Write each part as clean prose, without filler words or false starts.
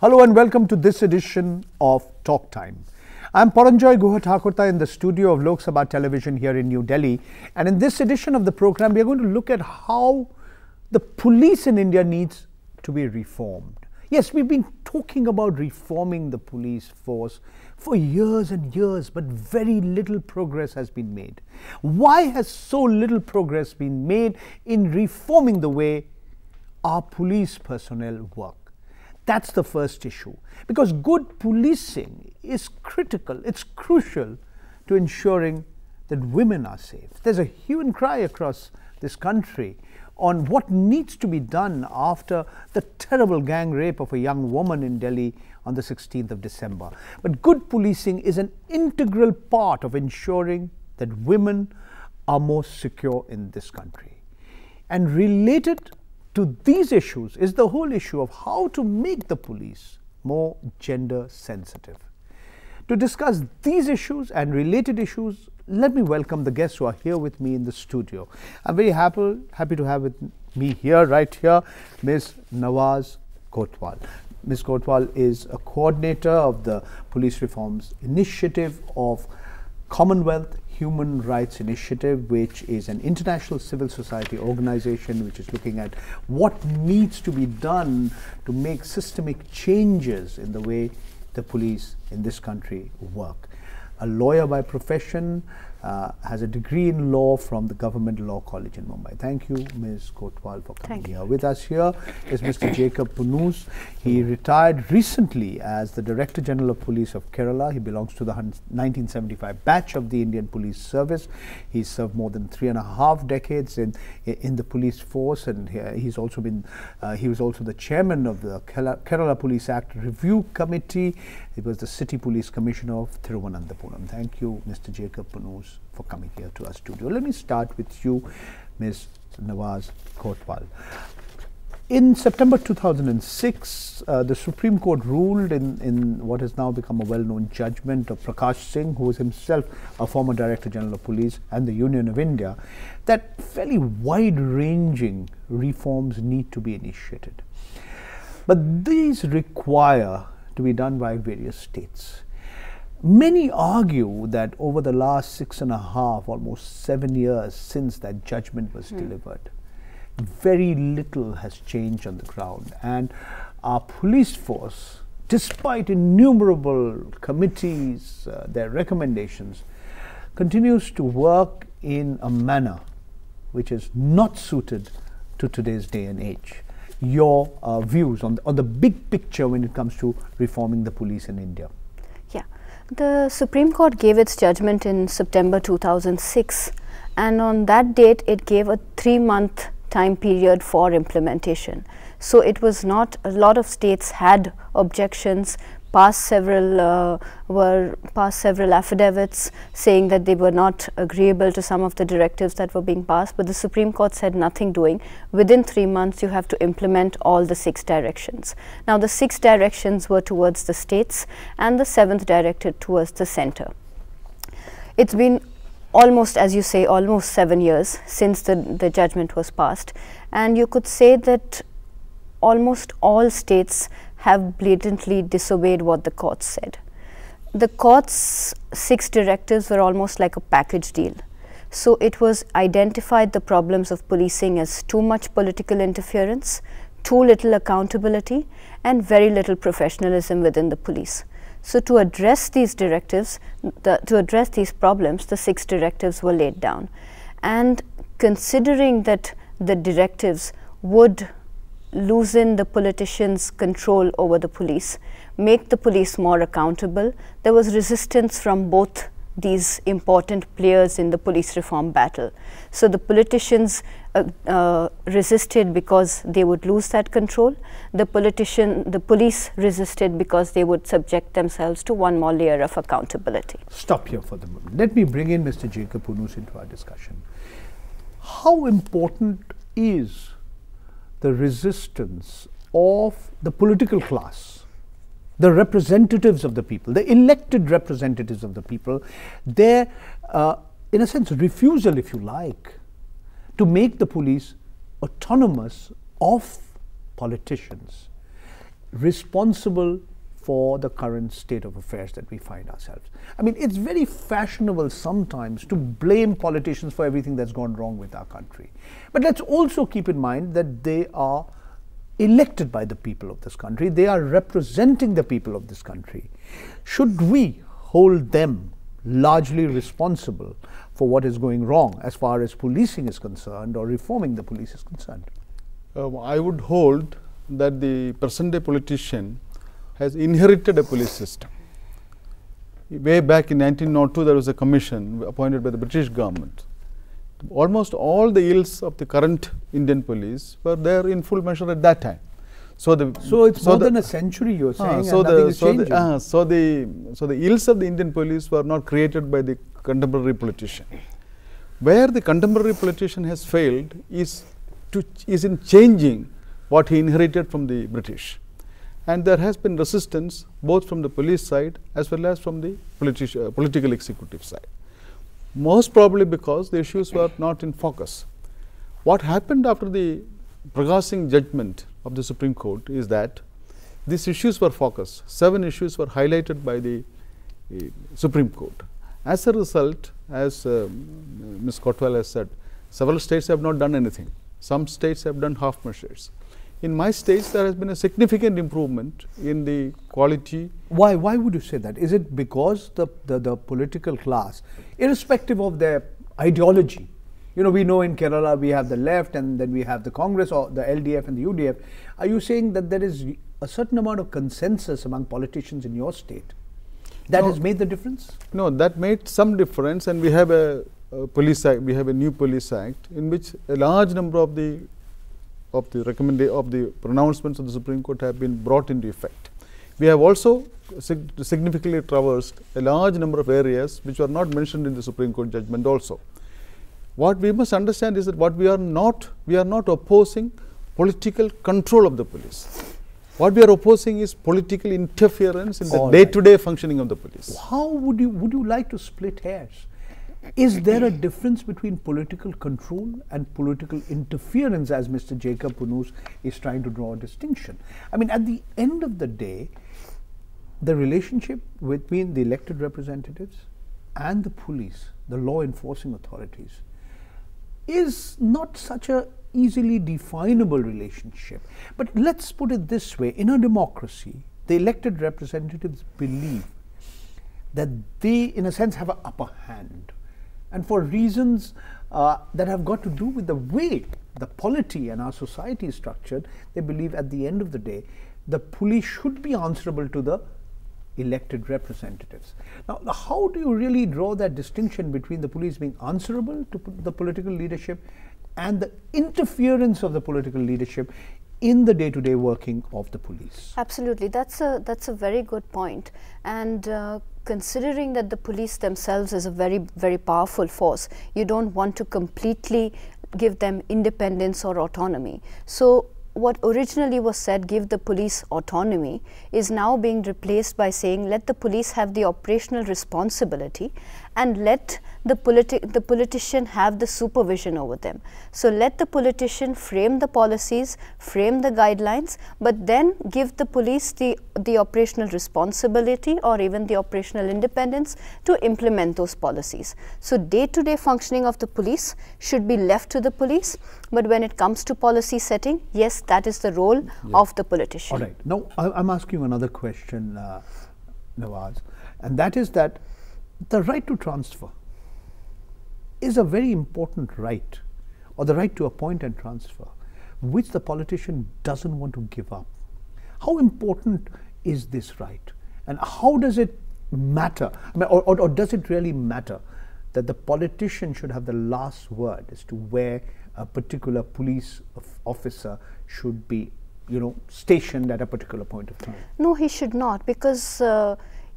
Hello and welcome to this edition of Talk Time. I'm Paranjoy Guha-Thakurta in the studio of Lok Sabha Television here in New Delhi. And in this edition of the program, we are going to look at how the police in India needs to be reformed. Yes, we've been talking about reforming the police force for years and years, but very little progress has been made. Why has so little progress been made in reforming the way our police personnel work? That's the first issue, because good policing is critical, it's crucial to ensuring that women are safe. There's a hue and cry across this country on what needs to be done after the terrible gang rape of a young woman in Delhi on the 16th of December. But good policing is an integral part of ensuring that women are more secure in this country. And related to these issues is the whole issue of how to make the police more gender sensitive. To discuss these issues and related issues, let me welcome the guests who are here with me in the studio. I'm very happy to have with me here, right here, Ms. Nawaz Kotwal. Ms. Kotwal is a coordinator of the Police Reforms Initiative of Commonwealth Human Rights Initiative, which is an international civil society organization which is looking at what needs to be done to make systemic changes in the way the police in this country work. A lawyer by profession, has a degree in law from the Government Law College in Mumbai. Thank you, Ms. Kotwal, for coming here. With us here is Mr. Jacob Punus. He retired recently as the Director General of Police of Kerala. He belongs to the 1975 batch of the Indian Police Service. He served more than 3.5 decades in the police force, and he's also been, he was also the chairman of the Kerala Police Act Review Committee. He was the City Police Commissioner of Thiruvananthapuram. Thank you, Mr. Jacob Punus, for coming here to our studio. Let me start with you, Ms. Nawaz Kotwal. In September 2006, the Supreme Court ruled in what has now become a well-known judgment of Prakash Singh, who is himself a former Director General of Police and the Union of India, that fairly wide-ranging reforms need to be initiated. But these require to be done by various states. Many argue that over the last 6.5, almost 7 years since that judgment was delivered, very little has changed on the ground, and our police force, despite innumerable committees, their recommendations, continues to work in a manner which is not suited to today's day and age. Your views on the big picture when it comes to reforming the police in India? Yeah, the Supreme Court gave its judgment in September 2006, and on that date it gave a 3-month time period for implementation. So it was not, a lot of states had objections, passed several affidavits saying that they were not agreeable to some of the directives that were being passed, but the Supreme Court said nothing doing. Within 3 months you have to implement all the 6 directions. Now the 6 directions were towards the states and the 7th directed towards the center. It's been almost, as you say, almost 7 years since the judgment was passed, and you could say that almost all states have blatantly disobeyed what the courts said. The court's 6 directives were almost like a package deal. So it was identified the problems of policing as too much political interference, too little accountability, and very little professionalism within the police. So to address these directives, to address these problems, the 6 directives were laid down. And considering that the directives would loosen the politicians' control over the police, make the police more accountable, there was resistance from both these important players in the police reform battle. So the politicians resisted because they would lose that control. The police resisted because they would subject themselves to one more layer of accountability. Stop here for the moment. Let me bring in Mr. Jacob Punus into our discussion. How important is the resistance of the political class, the representatives of the people, the elected representatives of the people, their, in a sense, refusal, if you like, to make the police autonomous of politicians? responsible for the current state of affairs that we find ourselves? I mean, it's very fashionable sometimes to blame politicians for everything that's gone wrong with our country. But let's also keep in mind that they are elected by the people of this country. They are representing the people of this country. Should we hold them largely responsible for what is going wrong as far as policing is concerned or reforming the police is concerned? I would hold that the present day politician has inherited a police system. Way back in 1902, there was a commission appointed by the British government. Almost all the ills of the current Indian police were there in full measure at that time. So it's more than a century, you're saying, and nothing is changing. So the ills of the Indian police were not created by the contemporary politician. Where the contemporary politician has failed is in changing what he inherited from the British. And there has been resistance both from the police side as well as from the political executive side. Most probably because the issues were not in focus. What happened after the Prakash Singh judgment of the Supreme Court is that these issues were focused. 7 issues were highlighted by the Supreme Court. As a result, as Ms. Kotwal has said, several states have not done anything. Some states have done half measures. In my states, there has been a significant improvement in the quality. Why would you say that? Is it because the political class, irrespective of their ideology, you know, we know in Kerala we have the left and then we have the Congress or the LDF and the UDF. Are you saying that there is a certain amount of consensus among politicians in your state that has made the difference? No, that made some difference, and we have a police act. We have a new police act in which a large number of the pronouncements of the Supreme Court have been brought into effect. We have also significantly traversed a large number of areas which were not mentioned in the Supreme Court judgment also. What we must understand is that we are not opposing political control of the police. What we are opposing is political interference in the day-to-day functioning of the police. How would you like to split hairs? Is there a difference between political control and political interference, as Mr. Jacob Punus is trying to draw a distinction? I mean, at the end of the day, the relationship between the elected representatives and the police, the law enforcing authorities, is not such a easily definable relationship. But let's put it this way, in a democracy, the elected representatives believe that they, in a sense, have an upper hand. And for reasons that have got to do with the way the polity and our society is structured, they believe at the end of the day, the police should be answerable to the elected representatives. Now, how do you really draw that distinction between the police being answerable to the political leadership and the interference of the political leadership in the day-to-day working of the police? Absolutely, that's a very good point. And considering that the police themselves is a very, very powerful force, you don't want to completely give them independence or autonomy. So what originally was said, give the police autonomy, is now being replaced by saying let the police have the operational responsibility and let the politician have the supervision over them. So let the politician frame the policies, frame the guidelines, but then give the police the operational responsibility or even the operational independence to implement those policies. So day-to-day functioning of the police should be left to the police, but when it comes to policy setting, yes, that is the role of the politician. All right. Now, I'm asking you another question, Nawaz, and that is that the right to transfer is a very important right, or the right to appoint and transfer, which the politician doesn't want to give up. How important is this right, and how does it matter? I mean, or does it really matter that the politician should have the last word as to where a particular police officer should be, stationed at a particular point of time? No, he should not, because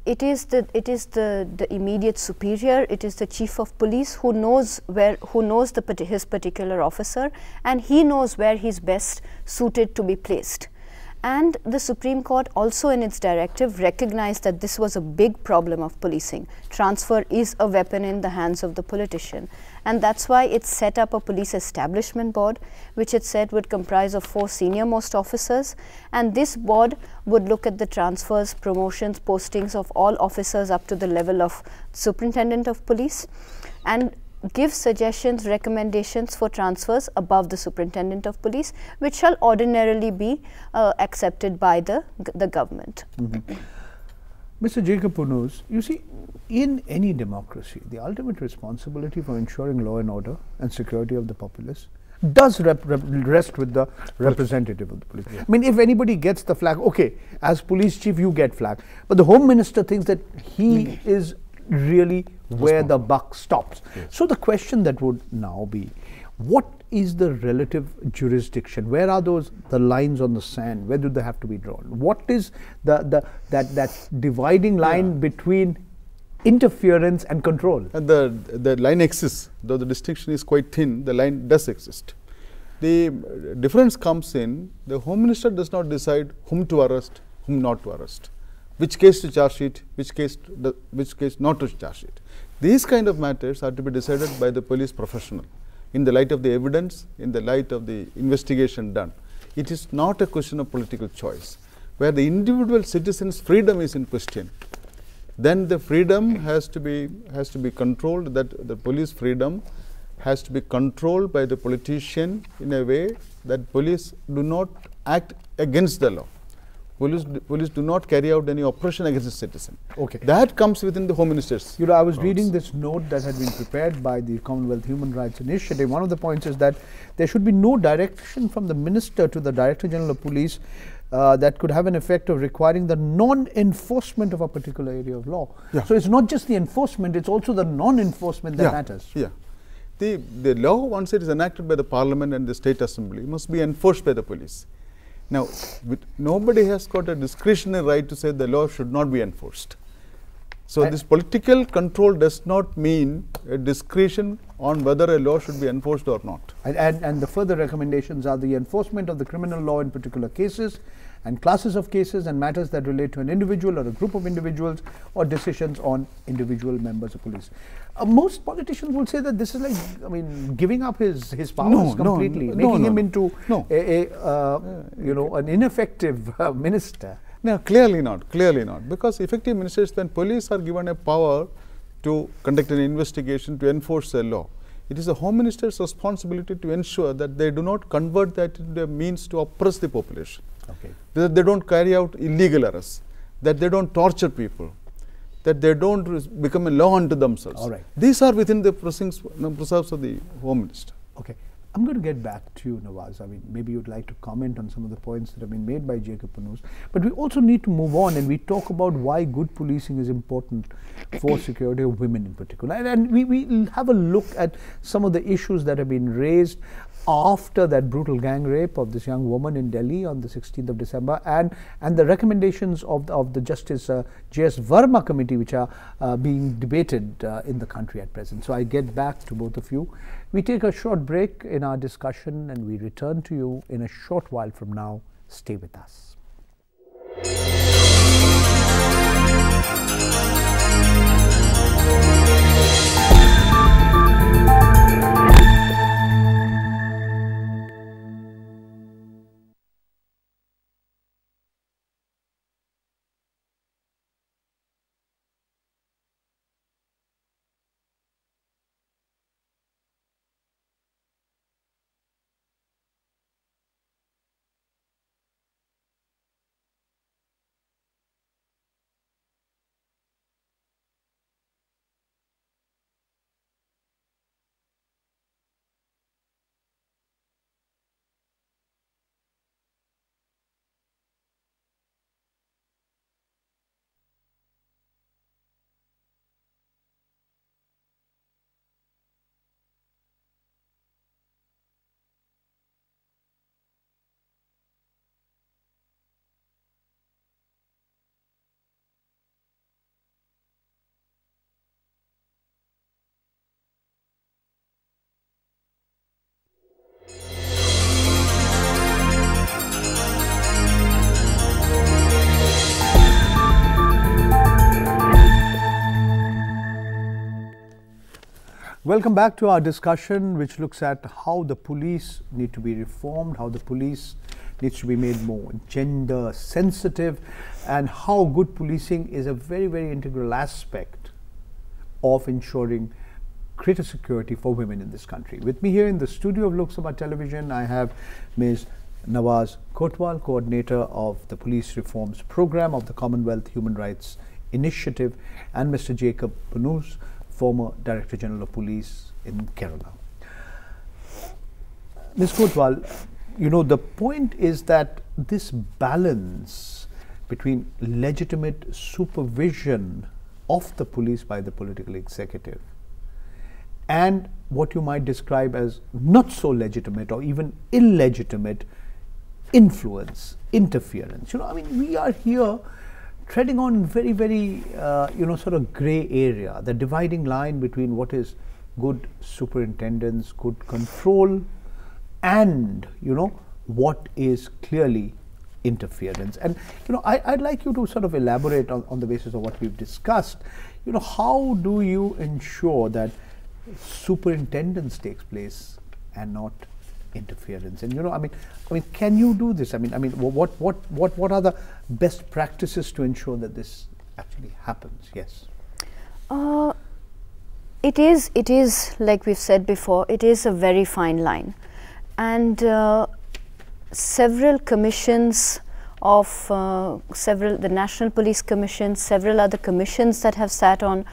it is the immediate superior. It is the chief of police who knows his particular officer, and he knows where he's best suited to be placed. And the Supreme Court also in its directive recognized that this was a big problem of policing. Transfer is a weapon in the hands of the politician. And that's why it set up a police establishment board, which it said would comprise of 4 senior most officers. And this board would look at the transfers, promotions, postings of all officers up to the level of superintendent of police, and give suggestions, recommendations for transfers above the superintendent of police, which shall ordinarily be accepted by the government. Mr. Jacob Punus, you see, in any democracy, the ultimate responsibility for ensuring law and order and security of the populace does rest with the representative of the police. I mean, if anybody gets the flag, okay, as police chief you get flag, but the Home Minister thinks that he is really where the buck stops. So the question that would now be, what is the relative jurisdiction? Where are the lines on the sand? Where do they have to be drawn? What is that dividing line between interference and control? And the line exists, though the distinction is quite thin. The line does exist. The difference comes in the Home Minister does not decide whom to arrest, whom not to arrest, which case to charge sheet, which case not to charge sheet. These kind of matters are to be decided by the police professional in the light of the evidence, in the light of the investigation done. It is not a question of political choice. Where the individual citizen's freedom is in question, then the freedom has to be controlled. That the police freedom has to be controlled by the politician in a way that police do not act against the law. Police do not carry out any oppression against the citizen. Okay. That comes within the Home Minister's. You know, I was reading this note that had been prepared by the Commonwealth Human Rights Initiative. One of the points is that there should be no direction from the Minister to the Director General of Police that could have an effect of requiring the non-enforcement of a particular area of law. Yeah. So it's not just the enforcement, it's also the non-enforcement that matters. Yeah. The law, once it is enacted by the Parliament and the State Assembly, must be enforced by the police. Now, nobody has got a discretionary right to say the law should not be enforced. So, this political control does not mean a discretion on whether a law should be enforced or not. And the further recommendations are the enforcement of the criminal law in particular cases and classes of cases and matters that relate to an individual or a group of individuals or decisions on individual members of police. Most politicians will say that this is like, I mean, giving up his powers completely, making him into an ineffective minister. No, clearly not, because effective ministers, when police are given a power to conduct an investigation, to enforce a law, it is the Home Minister's responsibility to ensure that they do not convert that into a means to oppress the population. Okay. That they don't carry out illegal arrests, that they don't torture people, that they don't become a law unto themselves. All right. These are within the preserves of the Home Minister. Okay. I'm going to get back to you, Nawaz. I mean, maybe you'd like to comment on some of the points that have been made by Jacob Punus. But we also need to move on and we talk about why good policing is important for security of women in particular. And we have a look at some of the issues that have been raised after that brutal gang rape of this young woman in Delhi on the 16th of December and the recommendations of the Justice J.S. Verma committee, which are being debated in the country at present. So I get back to both of you. We take a short break in our discussion and we return to you in a short while from now. Stay with us. Welcome back to our discussion, which looks at how the police need to be reformed, how the police needs to be made more gender sensitive, and how good policing is a very, very integral aspect of ensuring greater security for women in this country. With me here in the studio of Lok Sabha Television, I have Ms. Nawaz Kotwal, coordinator of the Police Reforms Program of the Commonwealth Human Rights Initiative, and Mr. Jacob Punus, former Director General of Police in Kerala. Ms. Kotwal, you know, the point is that this balance between legitimate supervision of the police by the political executive and what you might describe as not so legitimate or even illegitimate influence, interference. You know, I mean, we are here treading on very, very, sort of grey area, the dividing line between what is good superintendence, good control, and, you know, what is clearly interference. And, you know, I'd like you to sort of elaborate on the basis of what we've discussed. You know, how do you ensure that superintendence takes place and not interference? And, you know, I mean, can you do this? I mean, what are the best practices to ensure that this actually happens? Yes. It is like we've said before, it is a very fine line, and several commissions of the National Police Commission, several other commissions that have sat on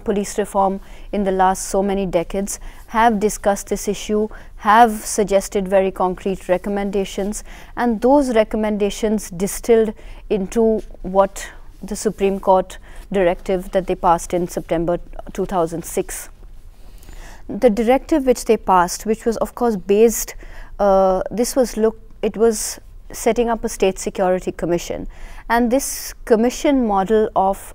police reform in the last so many decades have discussed this issue, have suggested very concrete recommendations, and those recommendations distilled into what the Supreme Court directive that they passed in September 2006. The directive which they passed, which was of course based, it was setting up a state security commission, and this commission model of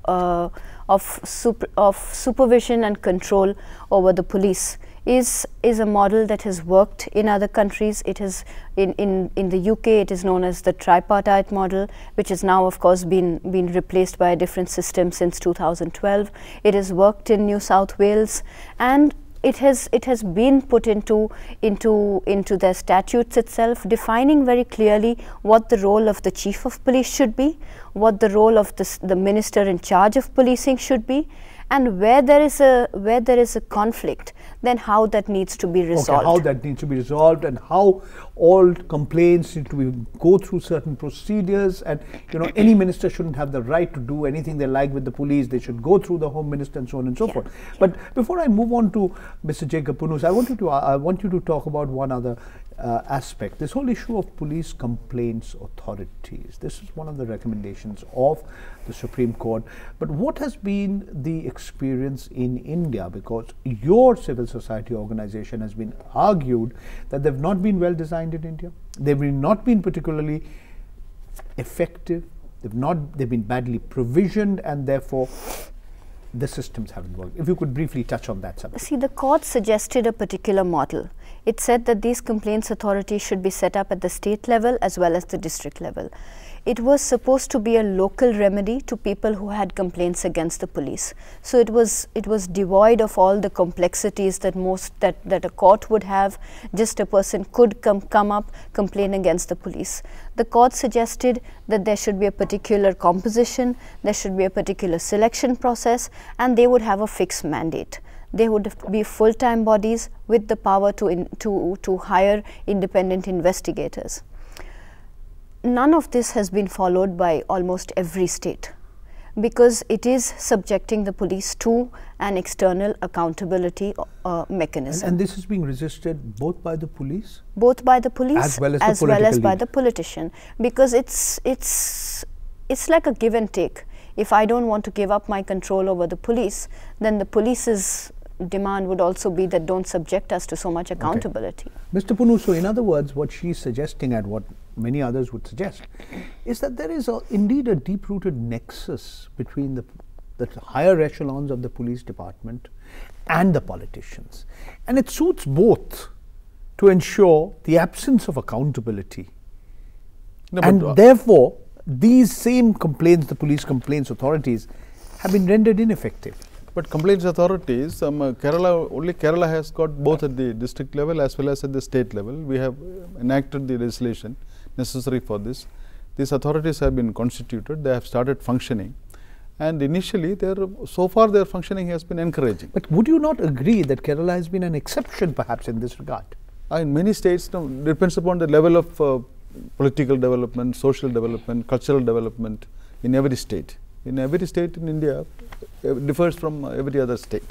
supervision and control over the police is a model that has worked in other countries. It has in the UK it is known as the tripartite model, which has now of course been replaced by a different system since 2012. It has worked in New South Wales, and it has been put into their statutes itself, defining very clearly what the role of the chief of police should be, what the role of the minister in charge of policing should be, and where there is a conflict, then how that needs to be resolved. Okay, how that needs to be resolved, and how all complaints need to go through certain procedures, and, you know, any minister shouldn't have the right to do anything they like with the police. They should go through the Home Minister and so on and so forth. But before I move on to Mr. Jacob Punus, I want you to talk about one other aspect, this whole issue of police complaints authorities. This is one of the recommendations of the Supreme Court. But what has been the experience in India? Because your civil society organization has been argued that they've not been well designed in India. They've not been particularly effective. They've been badly provisioned, and therefore the systems haven't worked. If you could briefly touch on that subject. See, the court suggested a particular model. It said that these complaints authorities should be set up at the state level as well as the district level. It was supposed to be a local remedy to people who had complaints against the police. So it was devoid of all the complexities that a court would have. Just a person could come up, complain against the police. The court suggested that there should be a particular composition, there should be a particular selection process, and they would have a fixed mandate. They would be full-time bodies with the power to hire independent investigators. None of this has been followed by almost every state, because it is subjecting the police to an external accountability mechanism. And this is being resisted both by the police? Both by the police as well as by the politician, because it's like a give and take. If I don't want to give up my control over the police, then the police's demand would also be that don't subject us to so much accountability. Okay. Mr. Punus, so in other words, what she's suggesting, and what many others would suggest, is that there is indeed a deep-rooted nexus between the higher echelons of the police department and the politicians. And it suits both to ensure the absence of accountability. No, and therefore, these same complaints, the police complaints authorities, have been rendered ineffective. But complaints authorities, Kerala has got both at the district level as well as at the state level. We have enacted the legislation necessary for this. These authorities have been constituted, they have started functioning, and initially so far their functioning has been encouraging. But would you not agree that Kerala has been an exception perhaps in this regard? In many states, depends upon the level of political development, social development, cultural development in every state. In every state in India differs from every other state,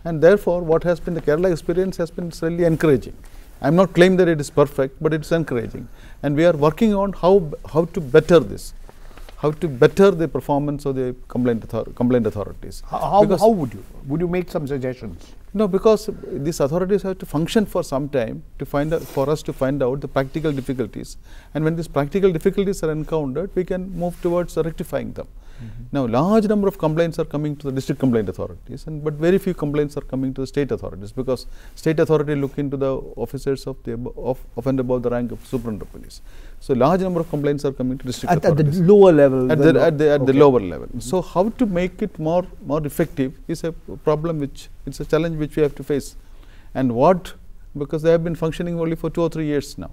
and therefore what has been the Kerala experience has been really encouraging. I am not claiming that it is perfect, but it is encouraging, and we are working on how to better this, how to better the performance of the complaint authorities. How would you make some suggestions? No, because these authorities have to function for some time to for us to find out the practical difficulties, and when these practical difficulties are encountered, we can move towards rectifying them. Now, large number of complaints are coming to the district complaint authorities, but very few complaints are coming to the state authorities, because state authority look into the officers of and above the rank of superintendent of police. So, large number of complaints are coming to district authorities. At the lower level? At the lower level. So, how to make it more effective is a problem it's a challenge which we have to face. And because they have been functioning only for 2 or 3 years now.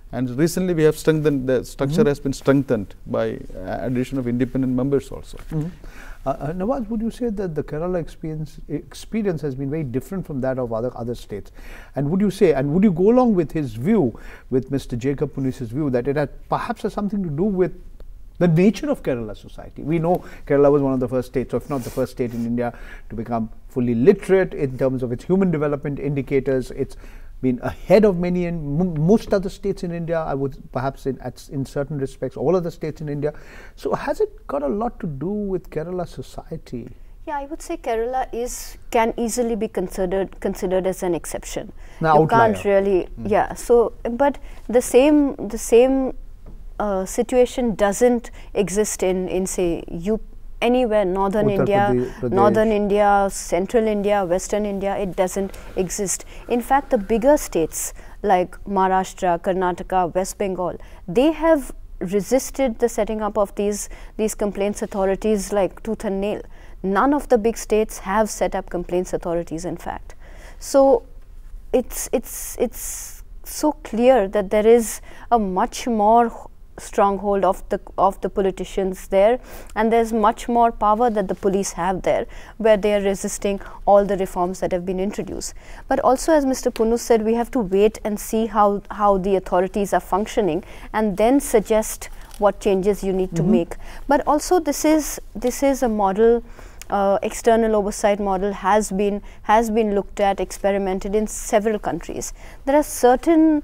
And recently we have strengthened, the structure has been strengthened by addition of independent members also. Nawaz, would you say that the Kerala experience has been very different from that of other states? And would you go along with his view, with Mr. Jacob Punis's view, that it perhaps has something to do with the nature of Kerala society? We know Kerala was one of the first states, or if not the first state in India, to become fully literate in terms of its human development indicators. It's been ahead of many and most other states in India, I would perhaps in certain respects, all other states in India. So has it got a lot to do with Kerala society? Yeah, I would say Kerala can easily be considered as an exception. Now, you can't really, yeah. So, but the same situation doesn't exist in say anywhere, northern India, central India, western India. It doesn't exist. In fact, the bigger states like Maharashtra, Karnataka, West Bengal, they have resisted the setting up of these complaints authorities like tooth and nail. None of the big states have set up complaints authorities, in fact. So it's so clear that there is a much more stronghold of the politicians there, and there's much more power that the police have there, where they are resisting all the reforms that have been introduced. But also, as Mr. Punus said, we have to wait and see how the authorities are functioning, and then suggest what changes you need to make. But also, this is a model. External oversight model has been looked at, experimented in several countries. There are certain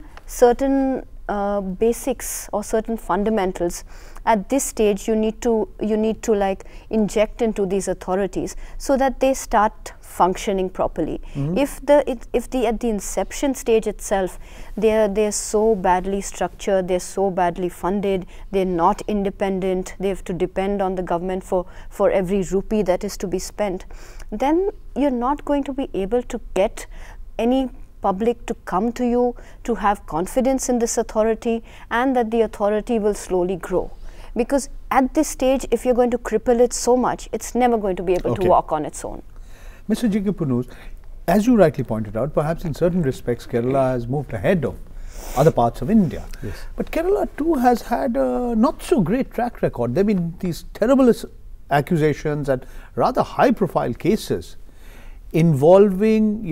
basics or certain fundamentals at this stage you need to like inject into these authorities so that they start functioning properly. If at the inception stage itself they're so badly structured, they're so badly funded, they're not independent, they have to depend on the government for every rupee that is to be spent, then you're not going to be able to get any public to come to you, to have confidence in this authority, and that the authority will slowly grow. Because at this stage, if you're going to cripple it so much, it's never going to be able to walk on its own. Mr. Jacob Punus, as you rightly pointed out, perhaps in certain respects Kerala has moved ahead of other parts of India. Yes. But Kerala too has had a not so great track record. There have been these terrible accusations and rather high profile cases involving,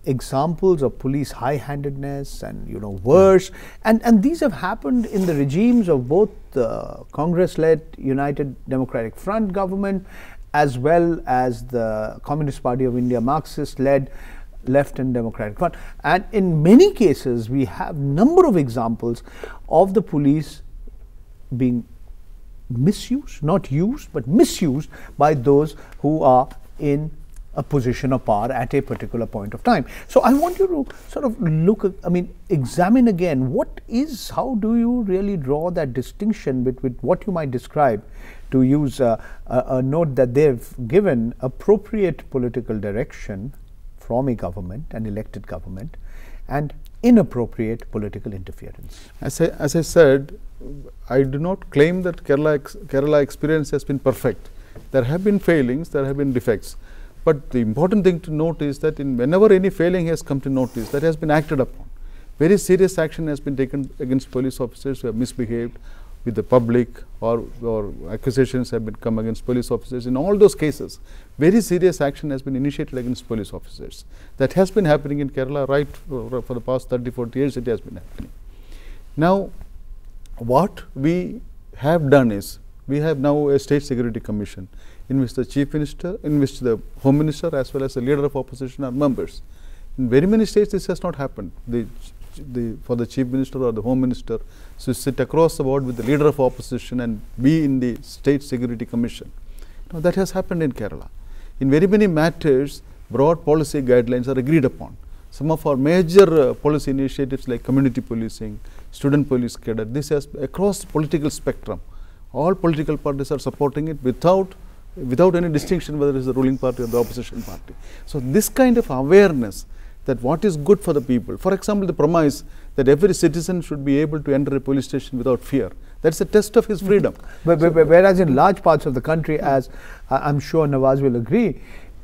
examples of police high-handedness and worse, and these have happened in the regimes of both the Congress-led United Democratic Front government as well as the Communist Party of India Marxist-led Left and Democratic Front. And in many cases we have number of examples of the police being misused, not used but misused by those who are in a position of power at a particular point of time. So I want you to sort of examine again how do you really draw that distinction between what you might describe, to use a note that they've given, appropriate political direction from a government, an elected government, and inappropriate political interference. As I said, I do not claim that Kerala experience has been perfect. There have been failings, there have been defects. But the important thing to note is that whenever any failing has come to notice, that has been acted upon. Very serious action has been taken against police officers who have misbehaved with the public, or accusations have been come against police officers. In all those cases, very serious action has been initiated against police officers. That has been happening in Kerala right for the past 30-40 years. It has been happening. Now, what we have done is, we have now a State Security Commission in which the Chief Minister, in which the Home Minister as well as the Leader of Opposition are members. In very many states this has not happened. For the Chief Minister or the Home Minister to sit across the board with the Leader of Opposition and be in the State Security Commission. Now, that has happened in Kerala. In very many matters, broad policy guidelines are agreed upon. Some of our major policy initiatives like community policing, student police cadet, this has across political spectrum. All political parties are supporting it without any distinction whether it is the ruling party or the opposition party. So, this kind of awareness that what is good for the people, for example, the premise that every citizen should be able to enter a police station without fear, that is a test of his freedom. Whereas in large parts of the country, as I'm sure Nawaz will agree,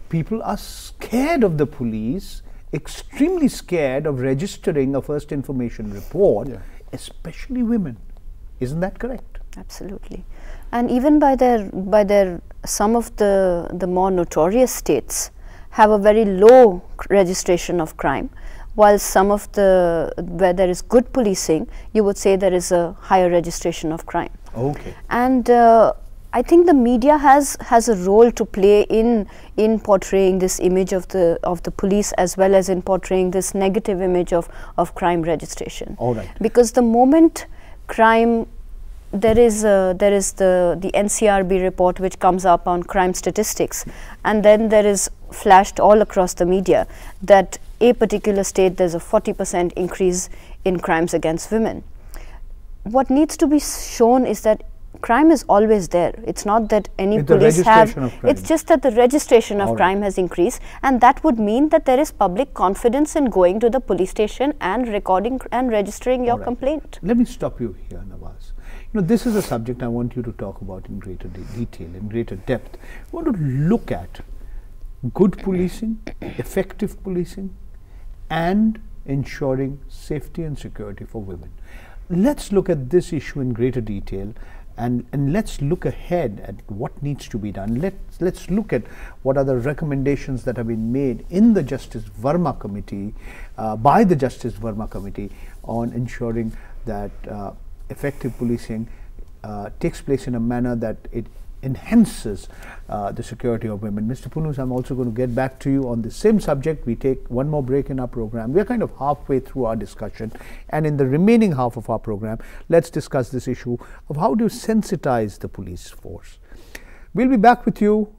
people are scared of the police, extremely scared of registering a first information report, especially women. Isn't that correct? Absolutely. And even by their some of the more notorious states have a very low registration of crime, while some of where there is good policing, you would say there is a higher registration of crime. Okay. And I think the media has a role to play in portraying this image of the police, as well as in portraying this negative image of crime registration. All right. Because the moment crime, there is the NCRB report which comes up on crime statistics, and then there is flashed all across the media that a particular state there's a 40% increase in crimes against women. What needs to be shown is that crime is always there. It's not that any police have, it's just that the registration of crime has increased, and that would mean that there is public confidence in going to the police station and recording and registering your complaint. Let me stop you here, Nawaz. You know, this is a subject I want you to talk about in greater detail, in greater depth. I want to look at good policing, effective policing, and ensuring safety and security for women. Let's look at this issue in greater detail, and let's look ahead at what needs to be done. Let's look at what are the recommendations that have been made in the Justice Verma Committee, by the Justice Verma Committee, on ensuring that effective policing takes place in a manner that it enhances the security of women. Mr. Punus, I'm also going to get back to you on the same subject. We take one more break in our program. We are kind of halfway through our discussion, and in the remaining half of our program, let's discuss this issue of how do you sensitize the police force. We'll be back with you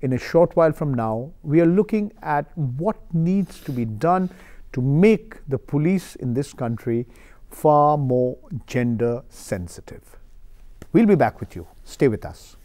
in a short while from now. We are looking at what needs to be done to make the police in this country far more gender sensitive. We'll be back with you. Stay with us.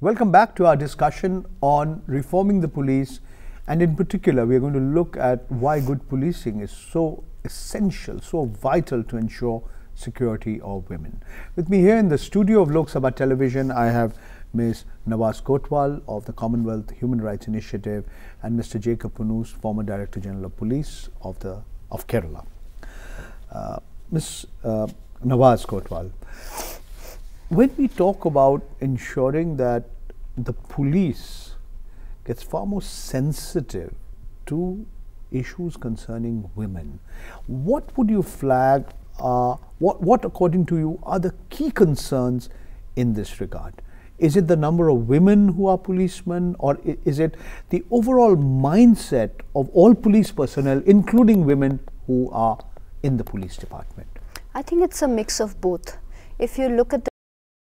Welcome back to our discussion on reforming the police, and in particular we are going to look at why good policing is so essential, so vital to ensure security of women. With me here in the studio of Lok Sabha Television, I have Ms. Nawaz Kotwal of the Commonwealth Human Rights Initiative and Mr. Jacob Punus, former Director General of Police of Kerala. Ms. Nawaz Kotwal, when we talk about ensuring that the police gets far more sensitive to issues concerning women, what would you flag, what according to you are the key concerns in this regard? Is it the number of women who are policemen, or is it the overall mindset of all police personnel, including women who are in the police department? I think it's a mix of both. If you look at the